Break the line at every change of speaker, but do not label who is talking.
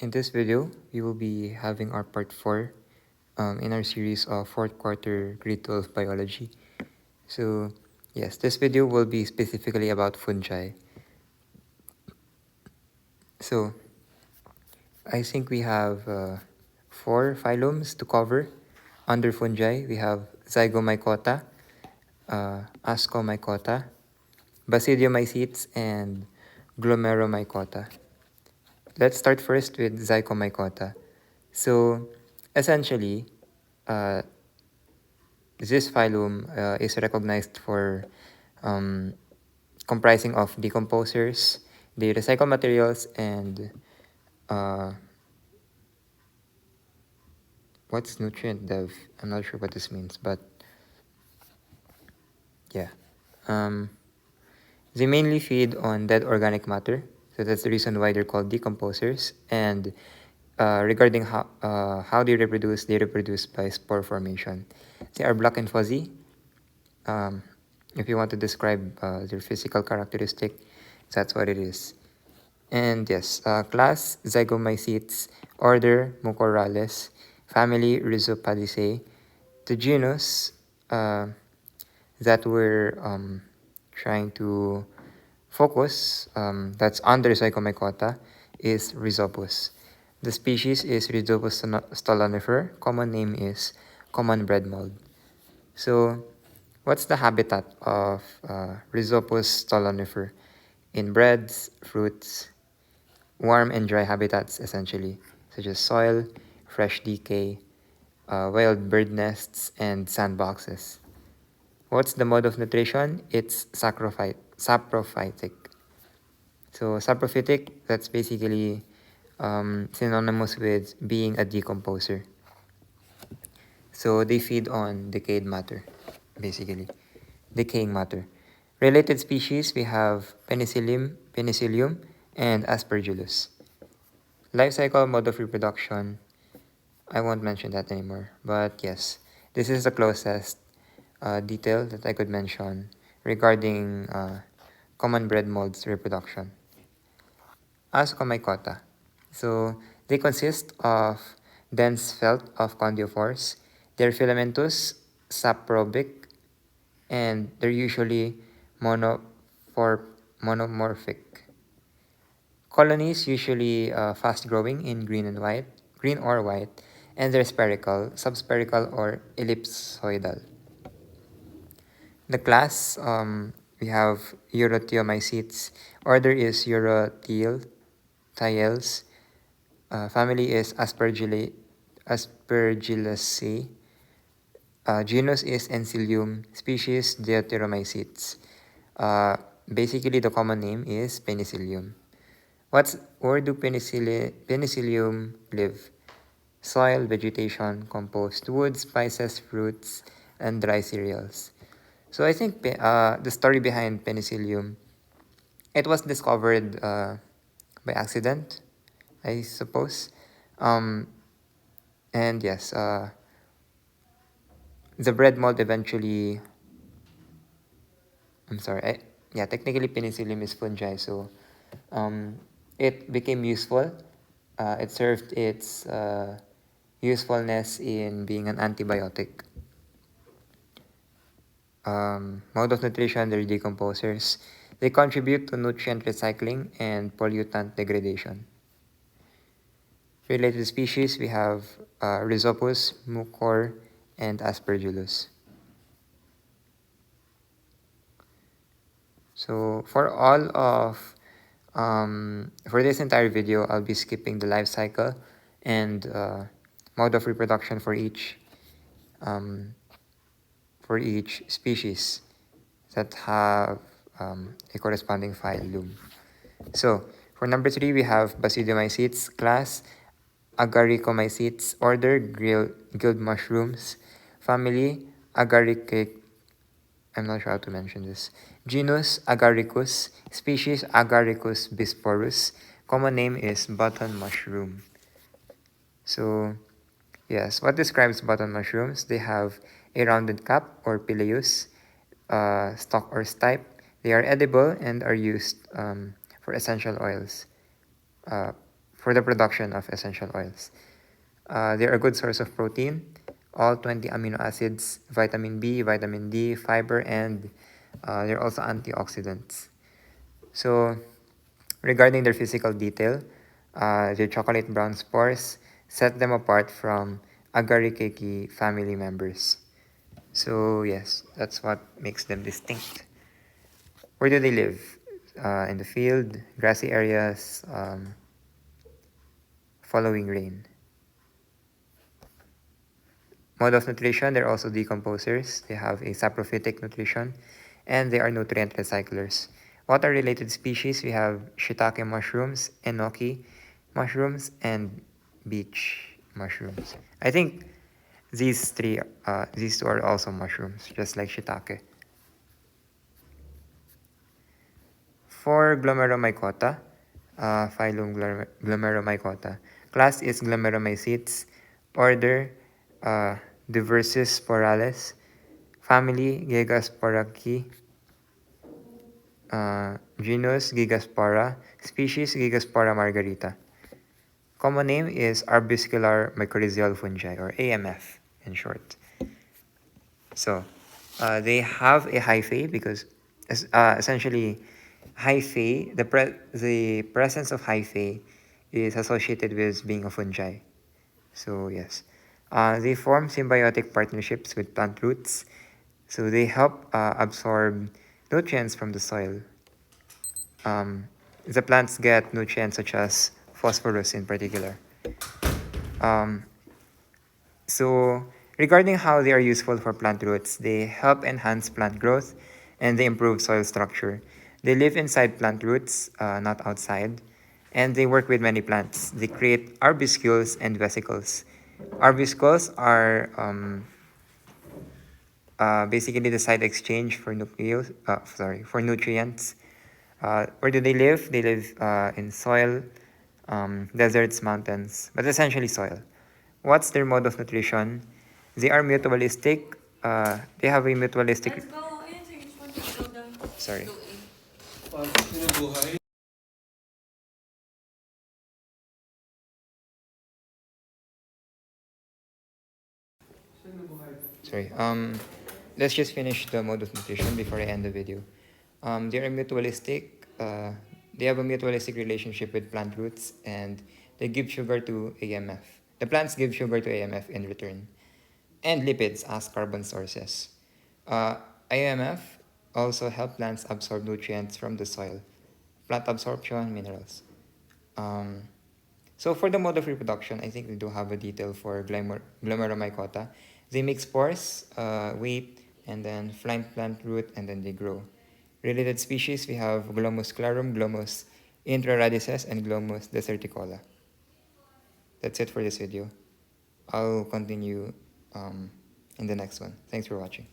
In this video, we will be having our part 4 in our series of 4th quarter grade 12 biology. So yes, this video will be specifically about fungi. So I think we have 4 phylums to cover. Under fungi, we have Zygomycota, Ascomycota, Basidiomycetes, and Glomeromycota. Let's start first with Zygomycota. So essentially, uh, this phylum is recognized for um, comprising of decomposers, they recycle materials, and uh, what's nutrient dev? I'm not sure what this means, but yeah. They mainly feed on dead organic matter, so that's the reason why they're called decomposers. And regarding how they reproduce by spore formation. They are black and fuzzy. Um, if you want to describe their physical characteristic, that's what it is. And yes, class Zygomycetes, order Mucorales, family Rhizopadidaceae. The genus that we're trying to focus, that's under Zygomycota, is Rhizopus. The species is Rhizopus stolonifer. Common name is common bread mold. So, what's the habitat of Rhizopus stolonifer? In breads, fruits, warm and dry habitats essentially, such as soil, fresh decay, wild bird nests, and sandboxes. What's the mode of nutrition? It's saprophytic. So saprophytic, that's basically synonymous with being a decomposer. So they feed on decayed matter, basically, decaying matter. Related species, we have Penicillium, and Aspergillus. Life cycle, mode of reproduction, I won't mention that anymore. But yes, this is the closest detail that I could mention regarding common bread mold's reproduction. Ascomycota. So they consist of dense felt of coniophores. They're filamentous, saprobic, and they're usually monomorphic. Colonies usually fast growing in green or white, and they're spherical, subspherical, or ellipsoidal. The class, we have Urotheomycetes. Order is Urotheales. Family is Aspergillaceae. Genus is Encilium. Species Deuteromycetes. Basically, the common name is Penicillium. Where do Penicillium live? Soil, vegetation, compost, wood, spices, fruits, and dry cereals. So I think the story behind Penicillium, it was discovered by accident, I suppose. And yes, the bread mold eventually, I'm sorry, yeah, technically Penicillium is fungi, so it became useful. It served its usefulness in being an antibiotic. Mode of nutrition, they're decomposers. They contribute to nutrient recycling and pollutant degradation. Related species, we have Rhizopus, Mucor, and Aspergillus. So for this entire video, I'll be skipping the life cycle and mode of reproduction um, for each species that have a corresponding phylum. So for number 3, we have Basidiomycetes, class Agaricomycetes, order gilled mushrooms, family Agaricate. I'm not sure how to mention this. Genus Agaricus, species Agaricus bisporus. Common name is button mushroom. So yes, what describes button mushrooms? They have a rounded cap or pileus, stalk or stipe. They are edible and are used for essential oils, for the production of essential oils. They're a good source of protein, all 20 amino acids, vitamin B, vitamin D, fiber, and they're also antioxidants. So, regarding their physical detail, their chocolate brown spores set them apart from Agaricake family members. So, yes, that's what makes them distinct. Where do they live? In the field, grassy areas, following rain. Mode of nutrition, they're also decomposers. They have a saprophytic nutrition, and they are nutrient recyclers. Water-related species, we have shiitake mushrooms, enoki mushrooms, and beech mushrooms. I think these two are also mushrooms, just like shiitake. For Glomeromycota, phylum Glomeromycota, class is Glomeromycetes, order Diversis Sporales, family Gigasporaceae, genus Gigaspora, species Gigaspora margarita. Common name is arbuscular mycorrhizal fungi, or AMF in short. So, they have a hyphae because essentially hyphae, the presence of hyphae is associated with being a fungi. So yes, they form symbiotic partnerships with plant roots. So they help absorb nutrients from the soil. The plants get nutrients such as phosphorus in particular. Um, So, regarding how they are useful for plant roots, they help enhance plant growth and they improve soil structure. They live inside plant roots, not outside, and they work with many plants. They create arbuscules and vesicles. Arbuscules are basically the side exchange for for nutrients. Where do they live? They live in soil, deserts, mountains, but essentially soil. What's their mode of nutrition? They are mutualistic. They have a mutualistic. Let's go. Sorry. Sorry. Let's just finish the mode of nutrition before I end the video. They are mutualistic. They have a mutualistic relationship with plant roots, and they give sugar to AMF. The plants give sugar to AMF in return, and lipids as carbon sources. Uh, AMF also help plants absorb nutrients from the soil, plant absorption, minerals. Um, so for the mode of reproduction, I think we do have a detail for Glomeromycota. They make spores, wait, and then fly plant root, and then they grow. Related species, we have Glomus clarum, Glomus intraradices, and Glomus deserticola. That's it for this video. I'll continue in the next one. Thanks for watching.